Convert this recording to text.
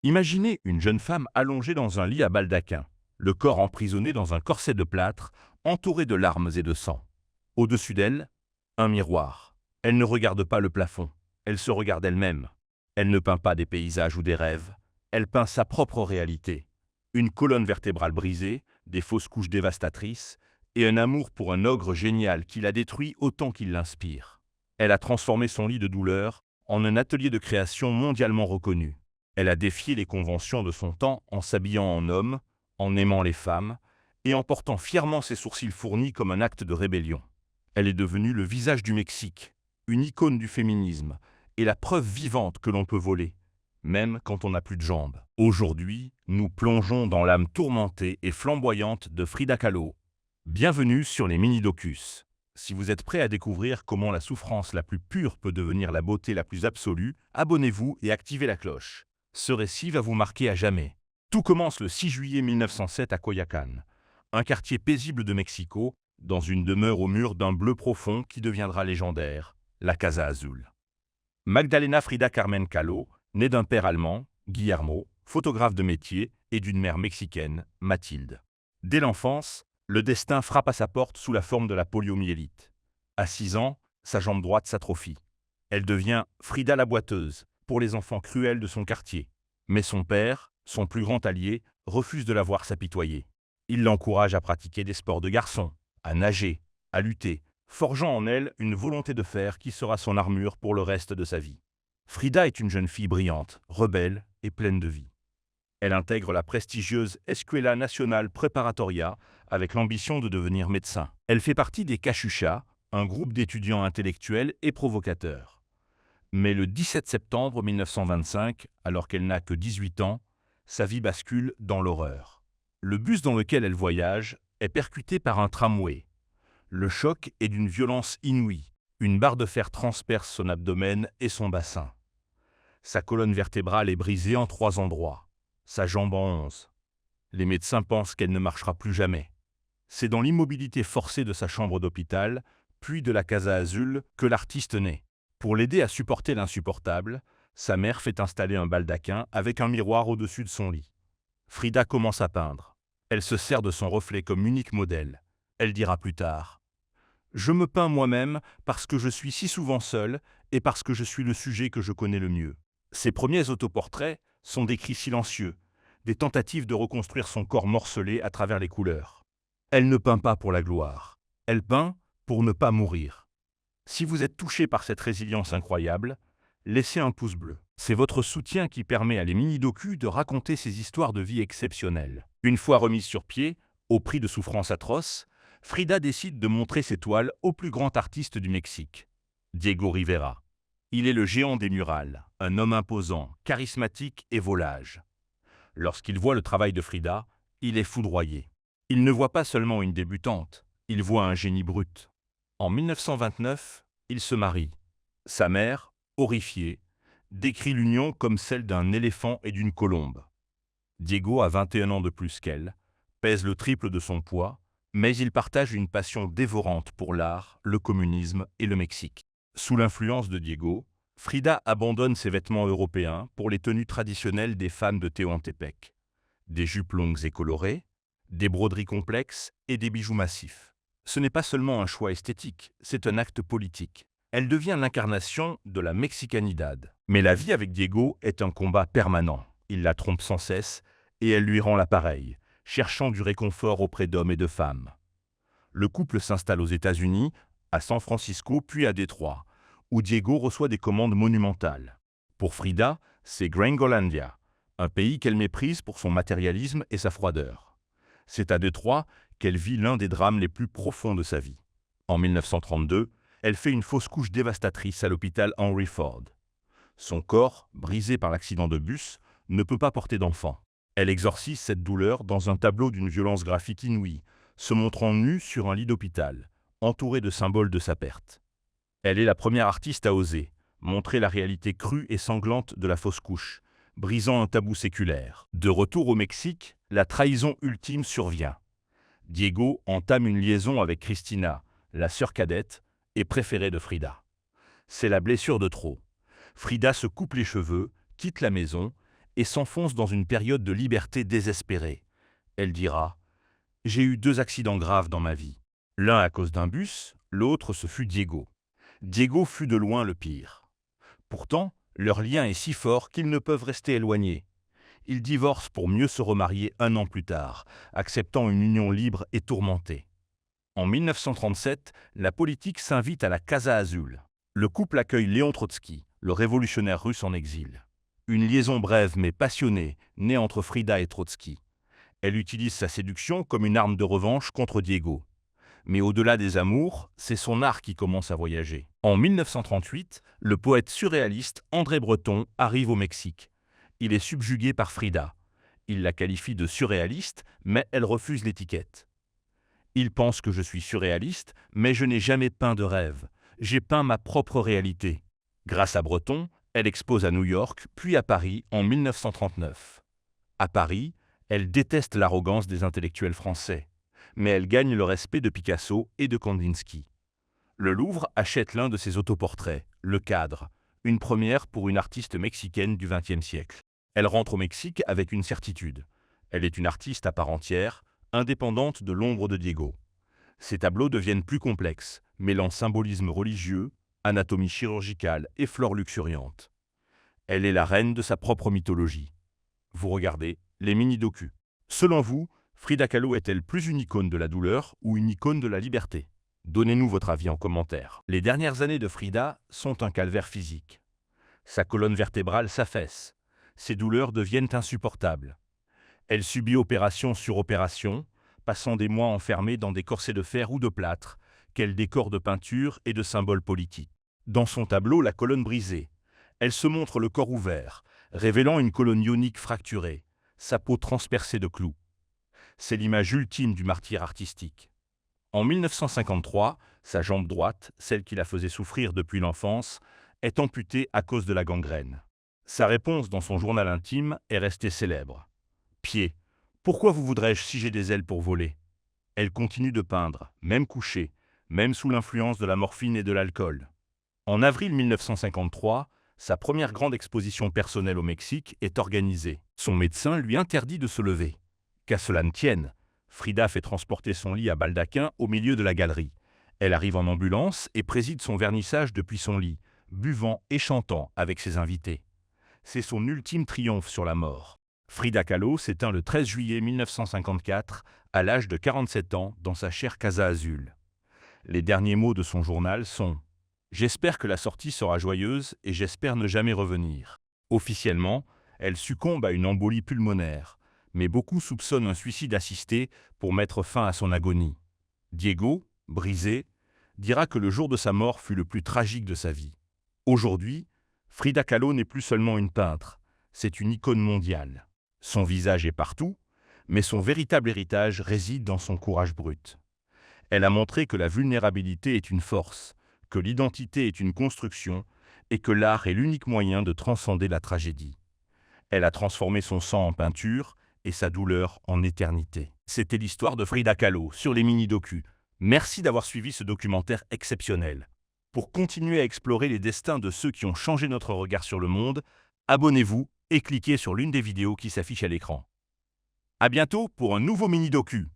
Imaginez une jeune femme allongée dans un lit à baldaquin, le corps emprisonné dans un corset de plâtre, entouré de larmes et de sang. Au-dessus d'elle, un miroir. Elle ne regarde pas le plafond, elle se regarde elle-même. Elle ne peint pas des paysages ou des rêves, elle peint sa propre réalité. Une colonne vertébrale brisée, des fausses couches dévastatrices, et un amour pour un ogre génial qui la détruit autant qu'il l'inspire. Elle a transformé son lit de douleur en un atelier de création mondialement reconnu. Elle a défié les conventions de son temps en s'habillant en homme, en aimant les femmes, et en portant fièrement ses sourcils fournis comme un acte de rébellion. Elle est devenue le visage du Mexique, une icône du féminisme, et la preuve vivante que l'on peut voler, même quand on n'a plus de jambes. Aujourd'hui, nous plongeons dans l'âme tourmentée et flamboyante de Frida Kahlo. Bienvenue sur les mini-docus. Si vous êtes prêt à découvrir comment la souffrance la plus pure peut devenir la beauté la plus absolue, abonnez-vous et activez la cloche. Ce récit va vous marquer à jamais. Tout commence le 6 juillet 1907 à Coyoacán, un quartier paisible de Mexico, dans une demeure au mur d'un bleu profond qui deviendra légendaire, la Casa Azul. Magdalena Frida Carmen Kahlo, née d'un père allemand, Guillermo, photographe de métier, et d'une mère mexicaine, Mathilde. Dès l'enfance, le destin frappe à sa porte sous la forme de la poliomyélite. À 6 ans, sa jambe droite s'atrophie. Elle devient Frida la boiteuse, pour les enfants cruels de son quartier. Mais son père, son plus grand allié, refuse de la voir s'apitoyer. Il l'encourage à pratiquer des sports de garçon, à nager, à lutter, forgeant en elle une volonté de fer qui sera son armure pour le reste de sa vie. Frida est une jeune fille brillante, rebelle et pleine de vie. Elle intègre la prestigieuse Escuela Nacional Preparatoria avec l'ambition de devenir médecin. Elle fait partie des Cachuchas, un groupe d'étudiants intellectuels et provocateurs. Mais le 17 septembre 1925, alors qu'elle n'a que 18 ans, sa vie bascule dans l'horreur. Le bus dans lequel elle voyage est percuté par un tramway. Le choc est d'une violence inouïe. Une barre de fer transperce son abdomen et son bassin. Sa colonne vertébrale est brisée en 3 endroits. Sa jambe en 11. Les médecins pensent qu'elle ne marchera plus jamais. C'est dans l'immobilité forcée de sa chambre d'hôpital, puis de la Casa Azul, que l'artiste naît. Pour l'aider à supporter l'insupportable, sa mère fait installer un baldaquin avec un miroir au-dessus de son lit. Frida commence à peindre. Elle se sert de son reflet comme unique modèle. Elle dira plus tard « Je me peins moi-même parce que je suis si souvent seule et parce que je suis le sujet que je connais le mieux. » Ses premiers autoportraits sont des cris silencieux, des tentatives de reconstruire son corps morcelé à travers les couleurs. Elle ne peint pas pour la gloire. Elle peint pour ne pas mourir. Si vous êtes touché par cette résilience incroyable, laissez un pouce bleu. C'est votre soutien qui permet à les mini-docus de raconter ces histoires de vie exceptionnelles. Une fois remise sur pied, au prix de souffrances atroces, Frida décide de montrer ses toiles au plus grand artiste du Mexique, Diego Rivera. Il est le géant des murales, un homme imposant, charismatique et volage. Lorsqu'il voit le travail de Frida, il est foudroyé. Il ne voit pas seulement une débutante, il voit un génie brut. En 1929, il se marie. Sa mère, horrifiée, décrit l'union comme celle d'un éléphant et d'une colombe. Diego a 21 ans de plus qu'elle, pèse le triple de son poids, mais il partage une passion dévorante pour l'art, le communisme et le Mexique. Sous l'influence de Diego, Frida abandonne ses vêtements européens pour les tenues traditionnelles des femmes de Tehuantepec. Des jupes longues et colorées, des broderies complexes et des bijoux massifs. Ce n'est pas seulement un choix esthétique, c'est un acte politique. Elle devient l'incarnation de la mexicanidad. Mais la vie avec Diego est un combat permanent. Il la trompe sans cesse et elle lui rend l'appareil, cherchant du réconfort auprès d'hommes et de femmes. Le couple s'installe aux États-Unis, à San Francisco puis à Détroit, où Diego reçoit des commandes monumentales. Pour Frida, c'est Gringolandia, un pays qu'elle méprise pour son matérialisme et sa froideur. C'est à Détroit qu'elle vit l'un des drames les plus profonds de sa vie. En 1932, elle fait une fausse couche dévastatrice à l'hôpital Henry Ford. Son corps, brisé par l'accident de bus, ne peut pas porter d'enfant. Elle exorcise cette douleur dans un tableau d'une violence graphique inouïe, se montrant nue sur un lit d'hôpital, entourée de symboles de sa perte. Elle est la première artiste à oser montrer la réalité crue et sanglante de la fausse couche, brisant un tabou séculaire. De retour au Mexique, la trahison ultime survient. Diego entame une liaison avec Cristina, la sœur cadette et préférée de Frida. C'est la blessure de trop. Frida se coupe les cheveux, quitte la maison et s'enfonce dans une période de liberté désespérée. Elle dira « J'ai eu 2 accidents graves dans ma vie. L'un à cause d'un bus, l'autre ce fut Diego. Diego fut de loin le pire. Pourtant, leur lien est si fort qu'ils ne peuvent rester éloignés. Ils divorcent pour mieux se remarier 1 an plus tard, acceptant une union libre et tourmentée. En 1937, la politique s'invite à la Casa Azul. Le couple accueille Léon Trotsky, le révolutionnaire russe en exil. Une liaison brève mais passionnée naît entre Frida et Trotsky. Elle utilise sa séduction comme une arme de revanche contre Diego. Mais au-delà des amours, c'est son art qui commence à voyager. En 1938, le poète surréaliste André Breton arrive au Mexique. Il est subjugué par Frida. Il la qualifie de surréaliste, mais elle refuse l'étiquette. Il pense que je suis surréaliste, mais je n'ai jamais peint de rêve. J'ai peint ma propre réalité. Grâce à Breton, elle expose à New York, puis à Paris en 1939. À Paris, elle déteste l'arrogance des intellectuels français, mais elle gagne le respect de Picasso et de Kandinsky. Le Louvre achète l'un de ses autoportraits, Le Cadre, une première pour une artiste mexicaine du XXe siècle. Elle rentre au Mexique avec une certitude. Elle est une artiste à part entière, indépendante de l'ombre de Diego. Ses tableaux deviennent plus complexes, mêlant symbolisme religieux, anatomie chirurgicale et flore luxuriante. Elle est la reine de sa propre mythologie. Vous regardez les mini-docus. Selon vous, Frida Kahlo est-elle plus une icône de la douleur ou une icône de la liberté? Donnez-nous votre avis en commentaire. Les dernières années de Frida sont un calvaire physique. Sa colonne vertébrale s'affaisse. Ses douleurs deviennent insupportables. Elle subit opération sur opération, passant des mois enfermée dans des corsets de fer ou de plâtre, qu'elle décore de peintures et de symboles politiques. Dans son tableau La colonne brisée, elle se montre le corps ouvert, révélant une colonne ionique fracturée, sa peau transpercée de clous. C'est l'image ultime du martyr artistique. En 1953, sa jambe droite, celle qui la faisait souffrir depuis l'enfance, est amputée à cause de la gangrène. Sa réponse dans son journal intime est restée célèbre. « Pied, pourquoi vous voudrais-je si j'ai des ailes pour voler ?» Elle continue de peindre, même couchée, même sous l'influence de la morphine et de l'alcool. En avril 1953, sa première grande exposition personnelle au Mexique est organisée. Son médecin lui interdit de se lever. Qu'à cela ne tienne, Frida fait transporter son lit à baldaquin au milieu de la galerie. Elle arrive en ambulance et préside son vernissage depuis son lit, buvant et chantant avec ses invités. C'est son ultime triomphe sur la mort. Frida Kahlo s'éteint le 13 juillet 1954, à l'âge de 47 ans, dans sa chère Casa Azul. Les derniers mots de son journal sont « J'espère que la sortie sera joyeuse et j'espère ne jamais revenir ». Officiellement, elle succombe à une embolie pulmonaire, mais beaucoup soupçonnent un suicide assisté pour mettre fin à son agonie. Diego, brisé, dira que le jour de sa mort fut le plus tragique de sa vie. Aujourd'hui, Frida Kahlo n'est plus seulement une peintre, c'est une icône mondiale. Son visage est partout, mais son véritable héritage réside dans son courage brut. Elle a montré que la vulnérabilité est une force, que l'identité est une construction et que l'art est l'unique moyen de transcender la tragédie. Elle a transformé son sang en peinture et sa douleur en éternité. C'était l'histoire de Frida Kahlo sur les mini-docus. Merci d'avoir suivi ce documentaire exceptionnel. Pour continuer à explorer les destins de ceux qui ont changé notre regard sur le monde, abonnez-vous et cliquez sur l'une des vidéos qui s'affichent à l'écran. À bientôt pour un nouveau mini-docu.